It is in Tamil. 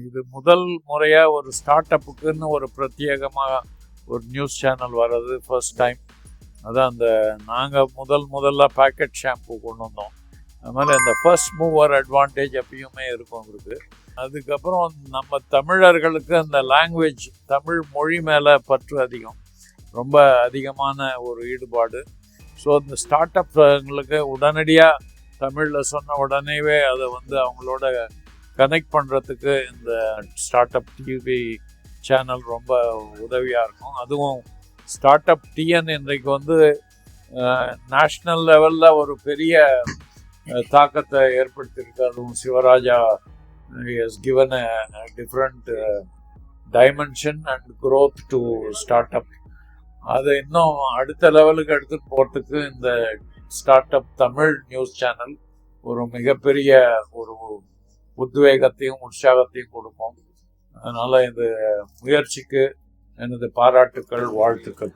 இது முதல் முறையாக ஒரு ஸ்டார்ட் அப்புக்குன்னு ஒரு பிரத்யேகமாக ஒரு நியூஸ் சேனல் வர்றது ஃபர்ஸ்ட் டைம். அதான் அந்த நாங்கள் முதல்ல பேக்கெட் ஷாம்பு கொண்டு வந்தோம். அது மாதிரி அந்த ஃபர்ஸ்ட் மூவர் அட்வான்டேஜ் எப்பயுமே இருக்கும் உங்களுக்கு. அதுக்கப்புறம் நம்ம தமிழர்களுக்கு அந்த லாங்குவேஜ் தமிழ் மொழி மேலே பற்று அதிகம், ரொம்ப அதிகமான ஒரு ஈடுபாடு. ஸோ இந்த ஸ்டார்ட் அப்ங்களுக்கு உடனடியாக தமிழில் சொன்ன உடனேவே அதை அவங்களோட கனெக்ட் பண்ணுறதுக்கு இந்த ஸ்டார்ட் அப் டிவி சேனல் ரொம்ப உதவியாக இருக்கும். அதுவும் ஸ்டார்ட் அப் டிஎன் இன்றைக்கு நேஷ்னல் லெவலில் ஒரு பெரிய தாக்கத்தை ஏற்படுத்தியிருக்கு. அதுவும் Sivaraja has given a different dimension and growth to startup. அதை இன்னும் அடுத்த லெவலுக்கு எடுத்துட்டு போகிறதுக்கு இந்த start up Tamil news channel ஒரு மிகப்பெரிய ஒரு உத்வேகத்தையும் உற்சாகத்தையும் கொடுக்கும். அதனால் இந்த முயற்சிக்கு எனது பாராட்டுக்கள், வாழ்த்துக்கள்.